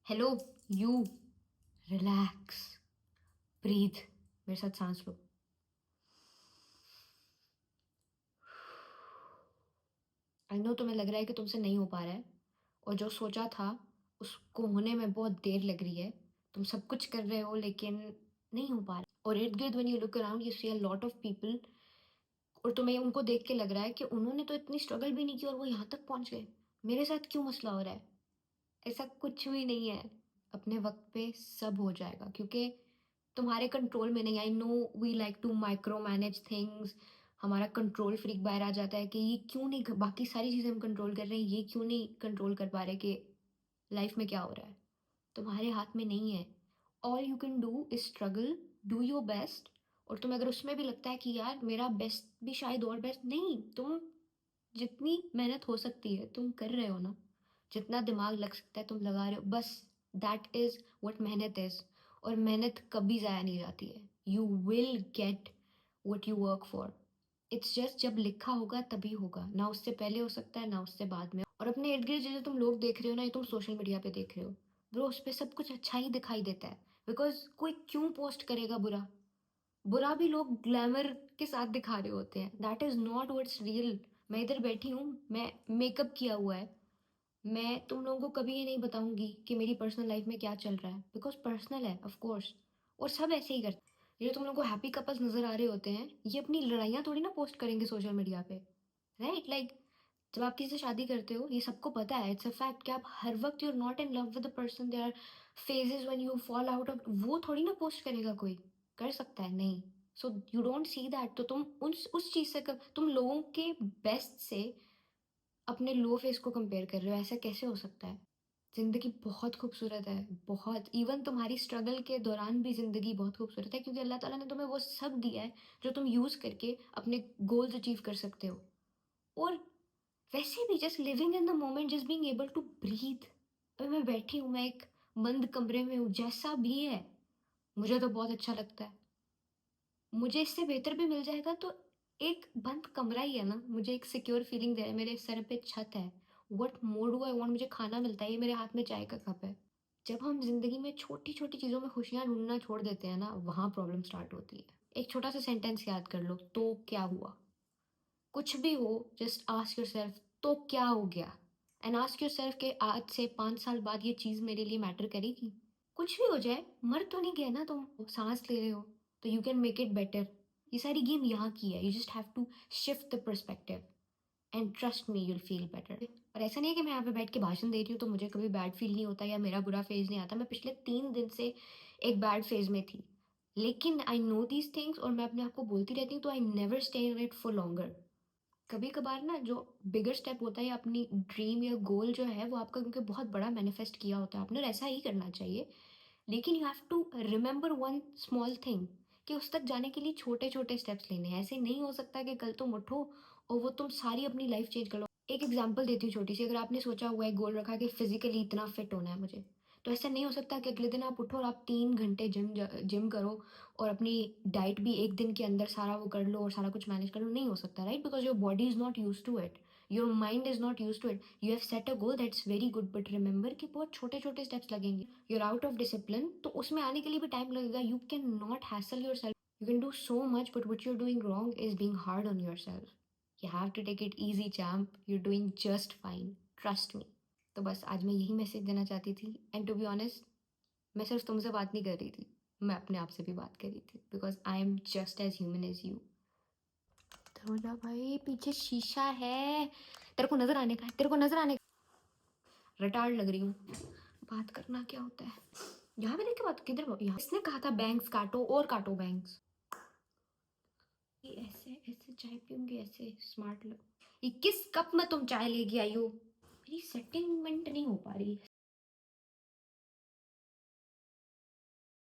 Hello you, relax, breathe, मेरे साथ सांस लो। आई नो तुम्हें लग रहा है कि तुमसे नहीं हो पा रहा है, और जो सोचा था उसको होने में बहुत देर लग रही है। तुम सब कुछ कर रहे हो लेकिन नहीं हो पा रहा। और इर्द गिर्द when you look around you see a lot of people, और तुम्हें उनको देख के लग रहा है कि उन्होंने तो इतनी स्ट्रगल भी नहीं की और वो यहाँ तक पहुँच गए। मेरे साथ क्यों मसला हो रहा है? ऐसा कुछ भी नहीं है। अपने वक्त पे सब हो जाएगा, क्योंकि तुम्हारे कंट्रोल में नहीं। I know we like to micro manage things. हमारा कंट्रोल फ्रीक बाहर आ जाता है कि ये क्यों नहीं, बाकी सारी चीज़ें हम कंट्रोल कर रहे हैं, ये क्यों नहीं कंट्रोल कर पा रहे कि लाइफ में क्या हो रहा है। तुम्हारे हाथ में नहीं है। All you can do is struggle, do your best. और तुम अगर उसमें भी लगता है कि यार मेरा बेस्ट भी शायद और बेस्ट नहीं, तुम जितनी मेहनत हो सकती है तुम कर रहे हो ना। जितना दिमाग लग सकता है तुम लगा रहे हो, बस दैट इज व्हाट मेहनत इज। और मेहनत कभी ज़ाया नहीं जाती है। You will get what you work for. It's just जब लिखा होगा तभी होगा, ना उससे पहले हो सकता है ना उससे बाद में। और अपने इर्द गिर्द जो तुम लोग देख रहे हो ना, ये तुम सोशल मीडिया पे देख रहे हो, ब्रो उस पर सब कुछ अच्छा ही दिखाई देता है। बिकॉज कोई क्यों पोस्ट करेगा बुरा? बुरा भी लोग ग्लैमर के साथ दिखा रहे होते हैं। That is not what's real. मैं इधर बैठी हूँ, मैं मेकअप किया हुआ है, मैं तुम लोगों को कभी ये नहीं बताऊंगी कि मेरी पर्सनल लाइफ में क्या चल रहा है, बिकॉज पर्सनल है ऑफ कोर्स। और सब ऐसे ही करते हैं। ये जो तुम लोगों को हैप्पी कपल्स नजर आ रहे होते हैं, ये अपनी लड़ाइयाँ थोड़ी ना पोस्ट करेंगे सोशल मीडिया पे, राइट? लाइक जब आप किसी से शादी करते हो, ये सबको पता है, इट्स अ फैक्ट कि आप हर वक्त you are not in love with the person. There are phases when you fall out of, वो थोड़ी ना पोस्ट करेगा कोई। कर सकता है? नहीं। So you don't see that. तो तुम उस चीज से तुम लोगों के बेस्ट से अपने लो फेस को कंपेयर कर रहे हो। ऐसा कैसे हो सकता है? जिंदगी बहुत खूबसूरत है, बहुत। इवन तुम्हारी स्ट्रगल के दौरान भी जिंदगी बहुत खूबसूरत है, क्योंकि अल्लाह ताला ने तुम्हें वो सब दिया है जो तुम यूज करके अपने गोल्स अचीव कर सकते हो। और वैसे भी just living in the moment, just being able to breathe. अभी मैं बैठी हूँ, मैं एक बंद कमरे में हूँ, जैसा भी है मुझे तो बहुत अच्छा लगता है। मुझे इससे बेहतर भी मिल जाएगा तो एक बंद कमरा ही है ना, मुझे एक सिक्योर फीलिंग दे रहा है, मेरे सर पे छत है। What more do I want? मुझे खाना मिलता है, ये मेरे हाथ में चाय का कप है। जब हम जिंदगी में छोटी छोटी चीजों में खुशियां ढूंढना छोड़ देते हैं ना, वहां प्रॉब्लम स्टार्ट होती है। एक छोटा सा सेंटेंस याद कर लो, तो क्या हुआ? कुछ भी हो, जस्ट आस्क योरसेल्फ तो क्या हो गया। एंड आस्क योरसेल्फ के आज से 5 साल बाद ये चीज मेरे लिए मैटर करेगी? कुछ भी हो जाए, मर तो नहीं गए ना तुम, सांस ले रहे हो, तो you can make it better. ये सारी गेम यहाँ की है, you just have to shift the perspective and trust me you'll feel better. और ऐसा नहीं है कि मैं यहाँ पे बैठ के भाषण दे रही हूँ तो मुझे कभी बैड फील नहीं होता या मेरा बुरा फेज नहीं आता। मैं पिछले 3 दिन से एक बैड फेज में थी, लेकिन आई नो दीज थिंग्स और मैं अपने आप को बोलती रहती हूँ, तो I never stay in it for longer. कभी कभार ना जो बिगर स्टेप होता है या अपनी ड्रीम या गोल जो है वो आपका, क्योंकि बहुत बड़ा मैनिफेस्ट किया होता है आपने, और ऐसा ही करना चाहिए। लेकिन you have to remember one small thing, कि उस तक जाने के लिए छोटे छोटे स्टेप्स लेने हैं। ऐसे नहीं हो सकता कि कल तुम उठो और वो तुम सारी अपनी लाइफ चेंज कर लो। एक एग्जांपल देती हूँ छोटी सी। अगर आपने सोचा हुआ है, गोल रखा कि फिजिकली इतना फिट होना है मुझे, तो ऐसा नहीं हो सकता कि अगले दिन आप उठो और आप 3 घंटे जिम करो और अपनी डाइट भी एक दिन के अंदर सारा वो कर लो और सारा कुछ मैनेज कर लो। नहीं हो सकता, right? Because your body is not used to it, your mind is not used to it. You have set a goal, that's very good, but remember कि बहुत छोटे छोटे स्टेप्स लगेंगे। यूर आउट ऑफ डिसिप्लिन, तो उसमें आने के लिए भी टाइम लगेगा। You can not hassle your self. You can do so much, but what you're doing wrong is being hard on your self. You have to take it easy, champ. You're doing just fine. Trust me. तो बस आज मैं यही message देना चाहती थी। And to be honest, मैं सिर्फ तुमसे बात नहीं कर रही थी, मैं अपने आप से भी बात कर रही थी, because I am just as human as you. Dhola भाई, पीछे शीशा है, तेरे को नजर आने का है, तेरे को नजर आने का। रिटार्ड लग रही हूँ। बात करना क्या होता है? यहाँ पे देख के बात, किधर यहाँ? इसने कहा था बैंक्स काटो और काटो बैंक्स। ऐसे ऐसे चाय पीऊंगी, ऐसे स्मार्ट लग। ये किस कप में तुम चाय लेके आई हो? मेरी सेटिंगमेंट नहीं हो पा रही।